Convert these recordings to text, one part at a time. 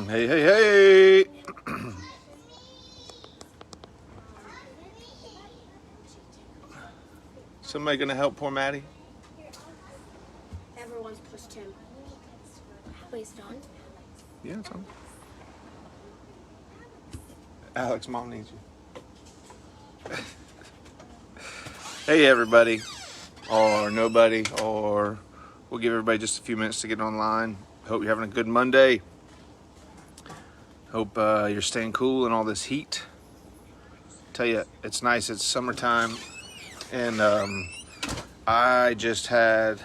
Hey, hey, hey! Somebody gonna help poor Maddie? Everyone's pushed him. Wait, is it on? Yeah, it's on. Alex, mom needs you. Hey, everybody, or nobody, or we'll give everybody just a few minutes to get online. Hope you're having a good Monday. Hope you're staying cool in all this heat. Tell you, it's nice. It's summertime, and I just had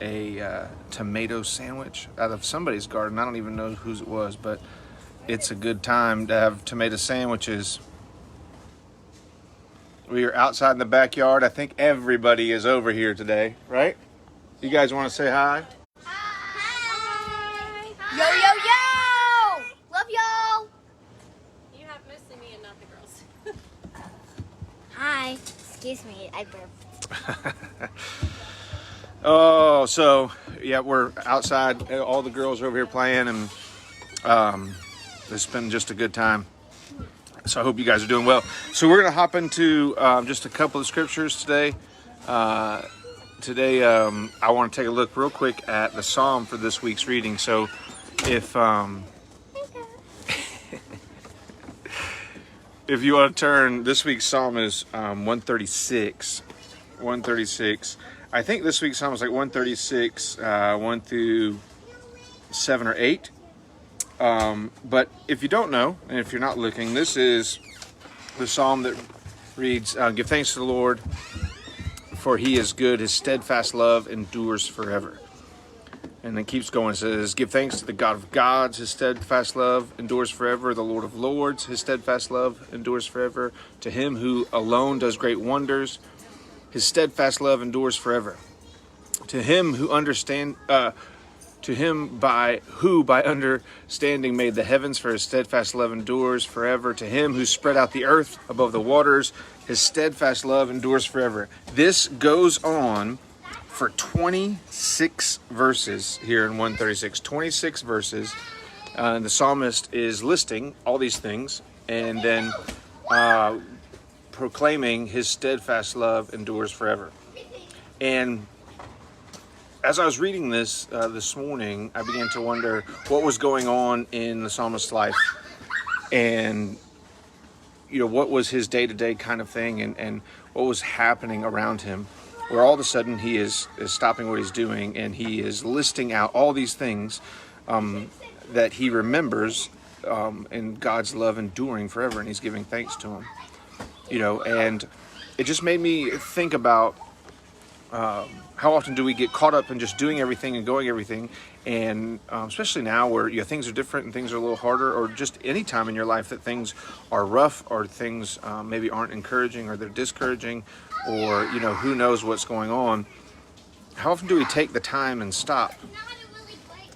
a tomato sandwich out of somebody's garden. I don't even know whose it was, but it's a good time to have tomato sandwiches. We are outside in the backyard. I think everybody is over here today, right? You guys want to say hi? Hi! Yo, yo, yo! Love y'all! You have mostly me and not the girls. Hi. Excuse me, I burped. Oh, so yeah, we're outside. All the girls are over here playing, and it's been just a good time. So I hope you guys are doing well. So we're going to hop into just a couple of scriptures today. I want to take a look real quick at the psalm for this week's reading. So if if you want to turn, this week's psalm is 136. 136. I think this week's psalm is like 136, 1 through 7 or 8. But if you don't know, and if you're not looking, this is the psalm that reads, give thanks to the Lord, for he is good, his steadfast love endures forever. And then keeps going, it says, give thanks to the God of gods, his steadfast love endures forever, the Lord of lords, his steadfast love endures forever, to him who alone does great wonders, his steadfast love endures forever. To him who by understanding made the heavens, for his steadfast love endures forever. To him who spread out the earth above the waters, his steadfast love endures forever. This goes on for 26 verses here in 136. 26 verses. The psalmist is listing all these things and then proclaiming his steadfast love endures forever. And as I was reading this this morning, I began to wonder what was going on in the psalmist's life, and what was his day-to-day kind of thing, and what was happening around him, where all of a sudden he is stopping what he's doing, and he is listing out all these things that he remembers and God's love enduring forever, and he's giving thanks to him. And it just made me think about how often do we get caught up in just doing everything and going everything, and especially now where things are different and things are a little harder, or just any time in your life that things are rough, or things maybe aren't encouraging, or they're discouraging, or who knows what's going on. How often do we take the time and stop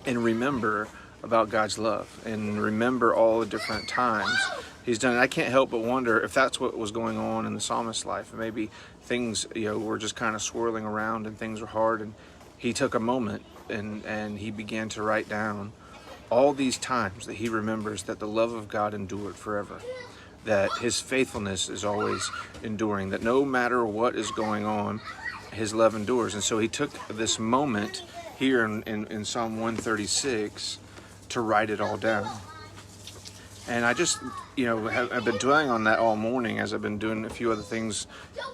and remember about God's love and remember all the different times he's done it? I can't help but wonder if that's what was going on in the psalmist's life. Maybe things were just kind of swirling around and things were hard, and he took a moment and he began to write down all these times that he remembers that the love of God endured forever, that his faithfulness is always enduring, that no matter what is going on, his love endures. And so he took this moment here in Psalm 136 to write it all down. And I just, I've been dwelling on that all morning as I've been doing a few other things.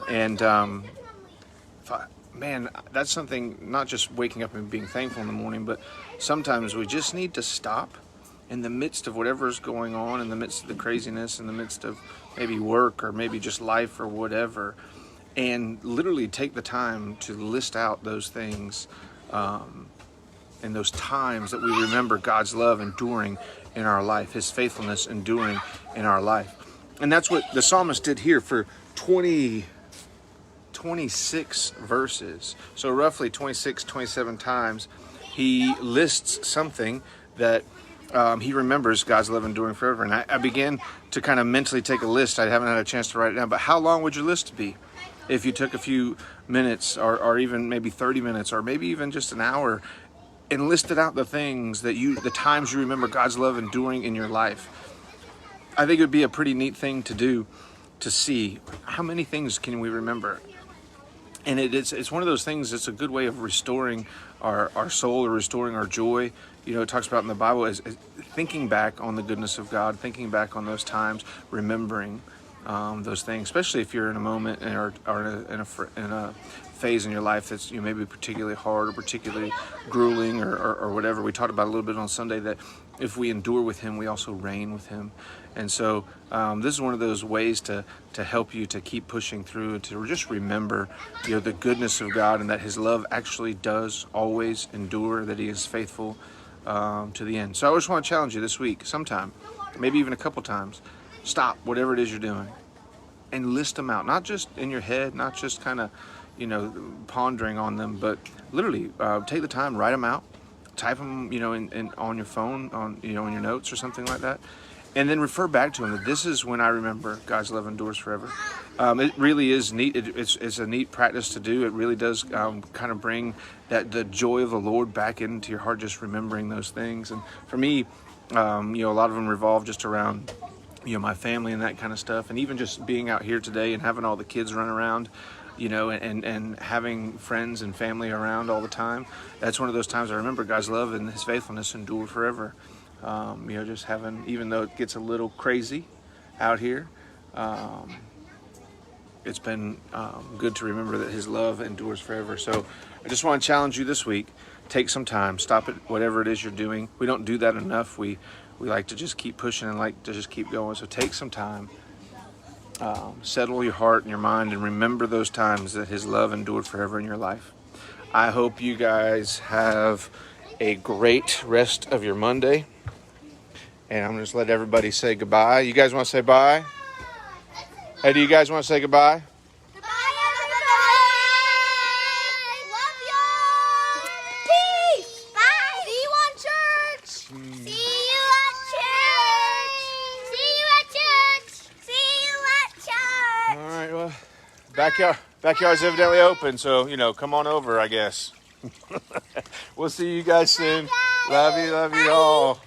And, thought, man, that's something, not just waking up and being thankful in the morning, but sometimes we just need to stop in the midst of whatever's going on, in the midst of the craziness, in the midst of maybe work or maybe just life or whatever, and literally take the time to list out those things and those times that we remember God's love enduring in our life, his faithfulness enduring in our life. And that's what the psalmist did here for 26 verses. So roughly 26, 27 times he lists something that he remembers God's love enduring forever. And I began to kind of mentally take a list. I haven't had a chance to write it down, but how long would your list be if you took a few minutes, or even maybe 30 minutes, or maybe even just an hour, and listed out the things the times you remember God's love enduring in your life. I think it would be a pretty neat thing to do, to see how many things can we remember. And it's one of those things. It's a good way of restoring our soul, or restoring our joy. You know, it talks about in the Bible as thinking back on the goodness of God, thinking back on those times, remembering those things, especially if you're in a moment or in a phase in your life that's, you know, maybe particularly hard or particularly grueling or whatever. We talked about a little bit on Sunday that if we endure with Him, we also reign with Him. And so this is one of those ways to help you to keep pushing through and to just remember, you know, the goodness of God, and that His love actually does always endure, that He is faithful to the end. So I just want to challenge you this week, sometime, maybe even a couple times, stop whatever it is you're doing and list them out, not just in your head, not just kind of, you know, pondering on them, but literally take the time, write them out, type them, you know, in on your phone, on, you know, in your notes or something like that, and then refer back to them. That this is when I remember God's love endures forever. It really is neat. It's a neat practice to do. It really does kind of bring the joy of the Lord back into your heart, just remembering those things. And for me, you know, a lot of them revolve just around, you know, my family and that kind of stuff, and even just being out here today and having all the kids run around, you know, and having friends and family around all the time. That's one of those times I remember God's love and His faithfulness endure forever. You know, just having, even though it gets a little crazy out here, it's been good to remember that His love endures forever. So I just want to challenge you this week. Take some time, stop it, whatever it is you're doing. We don't do that enough. We like to just keep pushing and like to just keep going. So take some time, settle your heart and your mind, and remember those times that His love endured forever in your life. I hope you guys have a great rest of your Monday. And I'm going to just let everybody say goodbye. You guys want to say bye? Hey, do you guys want to say goodbye? Goodbye, everybody. Love y'all. Peace. Bye. See you on church. See you at church. See you at church. See you at church. All right, well, backyard's evidently open, so, you know, come on over, I guess. We'll see you guys soon. Love you all.